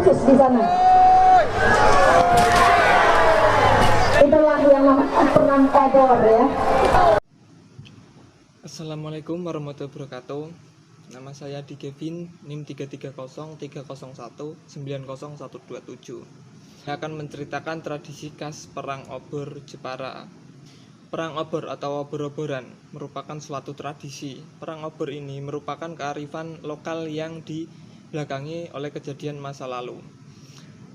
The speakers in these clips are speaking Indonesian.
khusus di sana. Itulah yang namanya perang obor ya. Assalamualaikum warahmatullahi wabarakatuh. Nama saya Di Kevin, NIM 33030190127. Saya akan menceritakan tradisi khas perang obor Jepara. Perang obor atau obor-oboran merupakan suatu tradisi. Perang obor ini merupakan kearifan lokal yang dibelakangi oleh kejadian masa lalu.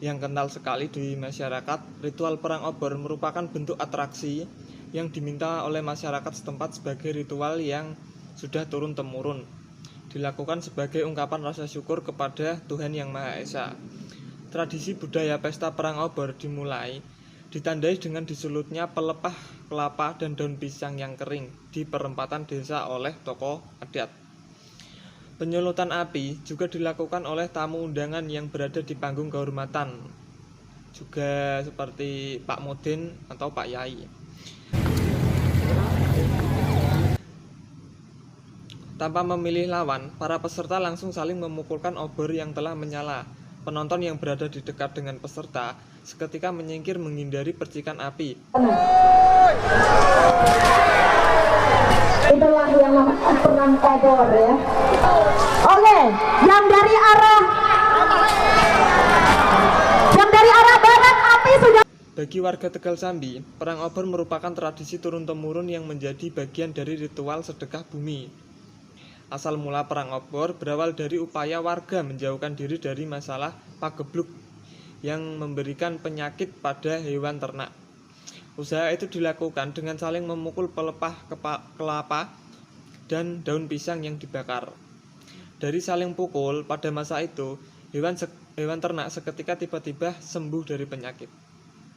Yang kental sekali di masyarakat, ritual perang obor merupakan bentuk atraksi yang diminta oleh masyarakat setempat sebagai ritual yang sudah turun-temurun, dilakukan sebagai ungkapan rasa syukur kepada Tuhan Yang Maha Esa. Tradisi budaya pesta perang obor dimulai ditandai dengan disulutnya pelepah kelapa dan daun pisang yang kering di perempatan desa oleh tokoh adat. Penyulutan api juga dilakukan oleh tamu undangan yang berada di panggung kehormatan, juga seperti Pak Mudin atau Pak Yai. Tanpa memilih lawan, para peserta langsung saling memukulkan obor yang telah menyala. Penonton yang berada di dekat dengan peserta seketika menyingkir menghindari percikan api. Itulah yang namanya perang obor ya. Oke, yang dari arah barat api sudah. Bagi warga Tegal Sambi, perang obor merupakan tradisi turun-temurun yang menjadi bagian dari ritual sedekah bumi. Asal mula perang obor berawal dari upaya warga menjauhkan diri dari masalah pagebluk yang memberikan penyakit pada hewan ternak. Usaha itu dilakukan dengan saling memukul pelepah kelapa dan daun pisang yang dibakar. Dari saling pukul pada masa itu, hewan ternak seketika tiba-tiba sembuh dari penyakit.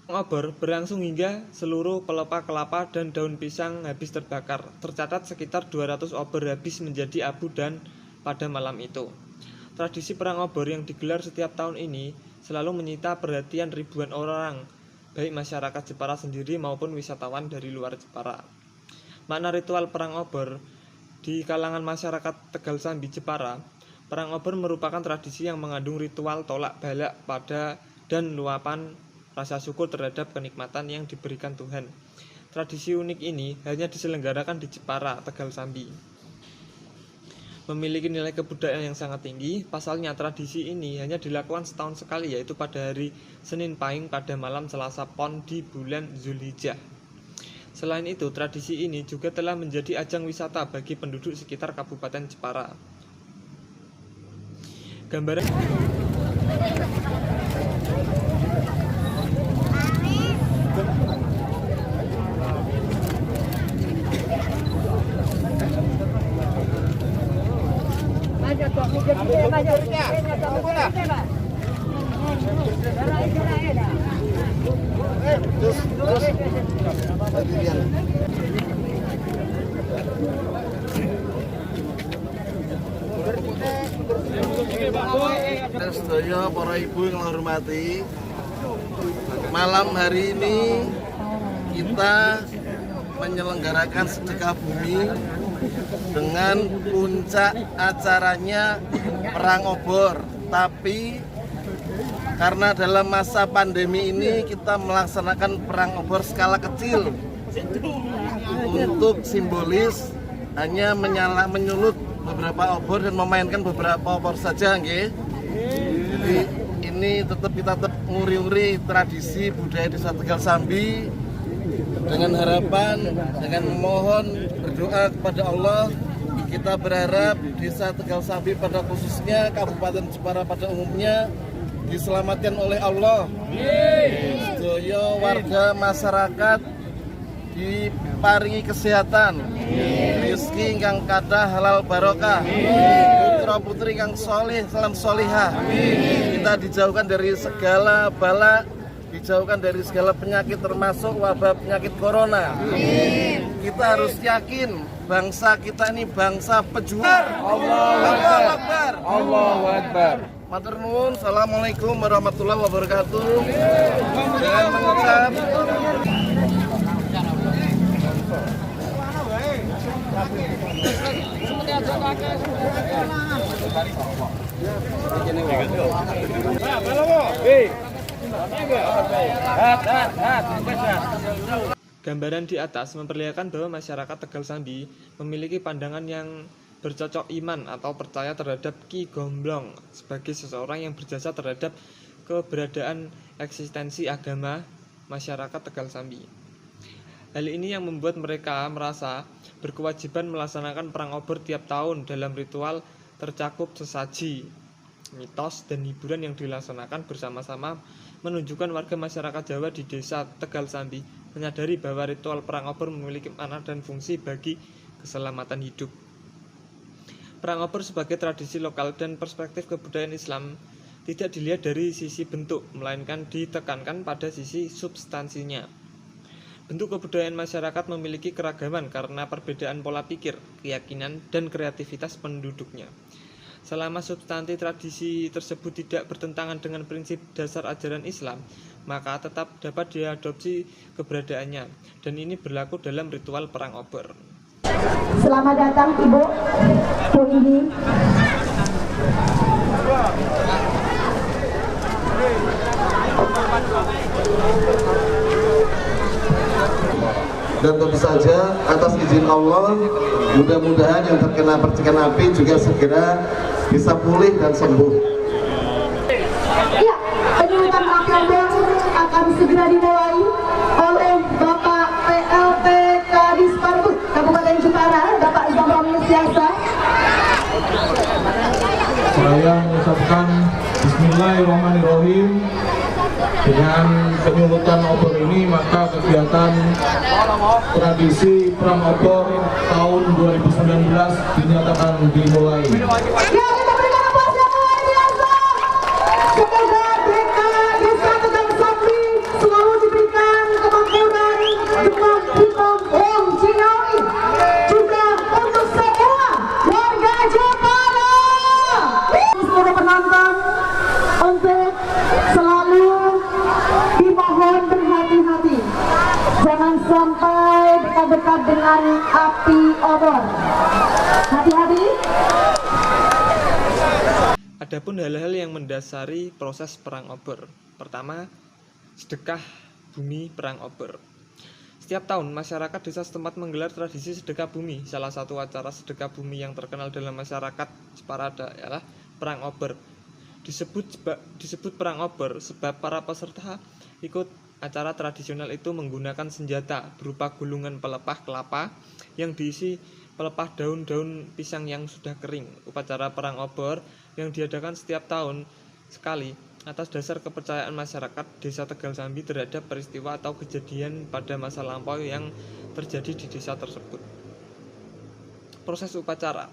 Obor berlangsung hingga seluruh pelepah kelapa dan daun pisang habis terbakar. Tercatat sekitar 200 obor habis menjadi abu dan pada malam itu. Tradisi perang obor yang digelar setiap tahun ini selalu menyita perhatian ribuan orang, baik masyarakat Jepara sendiri maupun wisatawan dari luar Jepara. Makna ritual perang obor di kalangan masyarakat Tegal Sambi Jepara, perang obor merupakan tradisi yang mengandung ritual tolak balak pada dan luapan rasa syukur terhadap kenikmatan yang diberikan Tuhan. Tradisi unik ini hanya diselenggarakan di Jepara, Tegal Sambi. Memiliki nilai kebudayaan yang sangat tinggi. Pasalnya tradisi ini hanya dilakukan setahun sekali, yaitu pada hari Senin Pahing pada malam Selasa Pon di bulan Zulhijjah. Selain itu, tradisi ini juga telah menjadi ajang wisata bagi penduduk sekitar Kabupaten Jepara. Gambaran Sedaya para ibu yang hormati, malam hari ini kita menyelenggarakan sedekah bumi dengan puncak acaranya perang obor. Tapi karena dalam masa pandemi ini kita melaksanakan perang obor skala kecil untuk simbolis, hanya menyulut beberapa obor dan memainkan beberapa obor saja, nggih. Jadi ini kita tetap nguri-nguri tradisi budaya Desa Tegal Sambi dengan harapan, dengan mohon berdoa kepada Allah. Kita berharap Desa Tegal Sambi pada khususnya, Kabupaten Jepara pada umumnya diselamatkan oleh Allah. Sedaya warga masyarakat diparingi kesehatan, rezeki ingkang kathah halal barokah, putra putri ingkang soleh salam solihah. Kita dijauhkan dari segala bala, dijauhkan dari segala penyakit termasuk wabah penyakit corona. Kita harus yakin bangsa kita ini bangsa pejuang. Allahu Akbar. Allahu Akbar. Matur nuwun. Assalamualaikum warahmatullahi wabarakatuh. Dengan mengucap Gambaran di atas memperlihatkan bahwa masyarakat Tegal Sambi memiliki pandangan yang bercocok iman atau percaya terhadap Ki Gomblong sebagai seseorang yang berjasa terhadap keberadaan eksistensi agama masyarakat Tegal Sambi. Hal ini yang membuat mereka merasa berkewajiban melaksanakan perang obor tiap tahun dalam ritual tercakup sesaji, mitos, dan hiburan yang dilaksanakan bersama-sama menunjukkan warga masyarakat Jawa di desa Tegal Sambi menyadari bahwa ritual perang obor memiliki makna dan fungsi bagi keselamatan hidup. Perang obor sebagai tradisi lokal dan perspektif kebudayaan Islam tidak dilihat dari sisi bentuk, melainkan ditekankan pada sisi substansinya. Bentuk kebudayaan masyarakat memiliki keragaman karena perbedaan pola pikir, keyakinan, dan kreativitas penduduknya. Selama substansi tradisi tersebut tidak bertentangan dengan prinsip dasar ajaran Islam, maka tetap dapat diadopsi keberadaannya, dan ini berlaku dalam ritual perang obor. Selamat datang Ibu, Bu Ini. Dan tentu saja atas izin Allah, mudah-mudahan yang terkena percikan api juga segera bisa pulih dan sembuh. Ya, penyulutan Akabor akan segera dimulai oleh Bapak PLT Kadis Parbud Kabupaten Jepara, Bapak Zamram Siasa. Saya mengucapkan Bismillahirrahmanirrahim. Dengan penyulutan obor ini, maka kegiatan tradisi perang obor tahun 2019 dinyatakan dimulai. Ya, kita berikan aplaus yang luar biasa. Semoga mereka desa Tegal Sambi selalu diberikan kemakmuran, demam hitam, om Cinawi, juga untuk semua warga Jepara. Seluruh penonton untuk selalu dimohon berhati-hati, jangan sampai dekat-dekat dengan api obor. Hati-hati. Adapun hal-hal yang mendasari proses perang obor. Pertama, sedekah bumi perang obor. Setiap tahun masyarakat desa setempat menggelar tradisi sedekah bumi. Salah satu acara sedekah bumi yang terkenal dalam masyarakat Jepara adalah perang obor. Disebut perang obor sebab para peserta ikut acara tradisional itu menggunakan senjata berupa gulungan pelepah kelapa yang diisi pelepah daun-daun pisang yang sudah kering. Upacara perang obor yang diadakan setiap tahun sekali atas dasar kepercayaan masyarakat desa Tegal Sambi terhadap peristiwa atau kejadian pada masa lampau yang terjadi di desa tersebut. Proses upacara.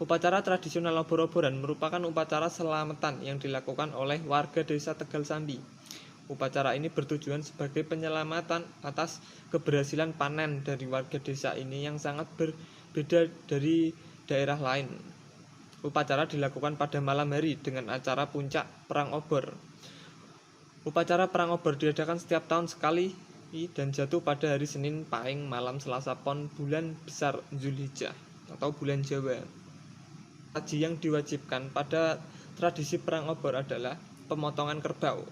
Upacara tradisional obor-oboran merupakan upacara selamatan yang dilakukan oleh warga desa Tegal Sambi. Upacara ini bertujuan sebagai penyelamatan atas keberhasilan panen dari warga desa ini yang sangat berbeda dari daerah lain. Upacara dilakukan pada malam hari dengan acara puncak perang obor. Upacara perang obor diadakan setiap tahun sekali dan jatuh pada hari Senin Pahing malam Selasa Pon bulan besar Zulhijjah atau bulan Jawa. Haji yang diwajibkan pada tradisi perang obor adalah pemotongan kerbau.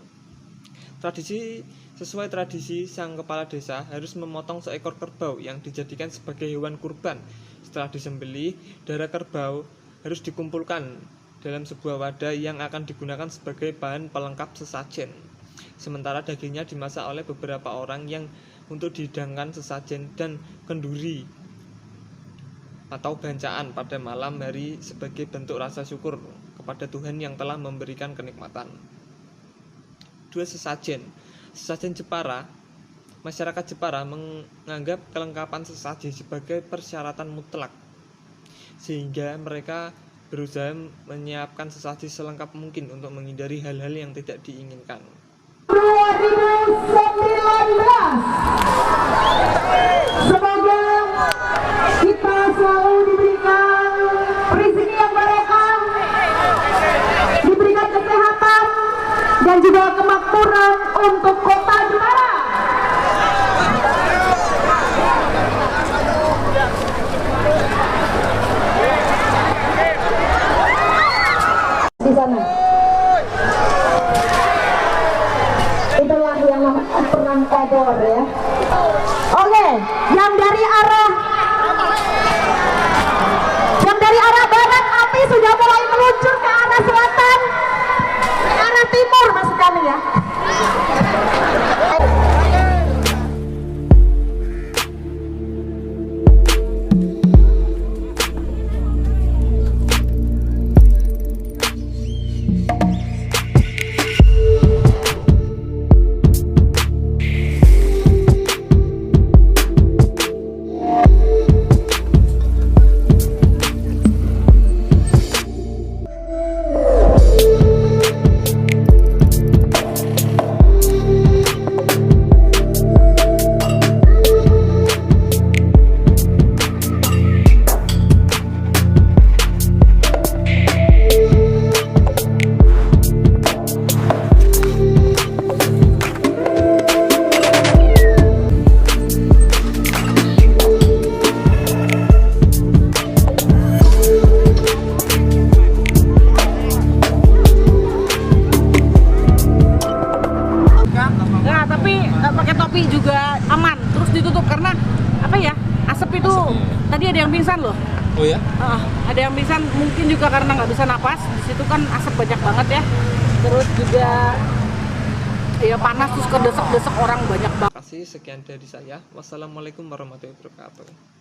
Sesuai tradisi, sang kepala desa harus memotong seekor kerbau yang dijadikan sebagai hewan kurban. Setelah disembelih, darah kerbau harus dikumpulkan dalam sebuah wadah yang akan digunakan sebagai bahan pelengkap sesajen. Sementara dagingnya dimasak oleh beberapa orang yang untuk dihidangkan sesajen dan kenduri atau bancaan pada malam hari sebagai bentuk rasa syukur kepada Tuhan yang telah memberikan kenikmatan. 2. Sesajen Jepara. Masyarakat Jepara menganggap kelengkapan sesaji sebagai persyaratan mutlak, sehingga mereka berusaha menyiapkan sesaji selengkap mungkin untuk menghindari hal-hal yang tidak diinginkan. 2019 semoga kita selalu diberikan rezeki yang barokah, diberikan kesehatan dan juga kemakmuran untuk kota Jepara. Di sana itulah yang namanya Bogor ya. Oke, yang dari arah barat api sudah mulai meluncur ke arah selatan, ke arah timur maksud kami ya. Nah, tapi pakai topi juga aman. Terus ditutup karena apa ya? Asap itu tadi ada yang pingsan loh. Oh ya? Ada yang pingsan mungkin juga karena nggak bisa napas. Di situ kan asap banyak banget ya. Terus juga ya panas terus kedesak-desak orang banyak banget. Terima kasih, sekian dari saya. Wassalamualaikum warahmatullahi wabarakatuh.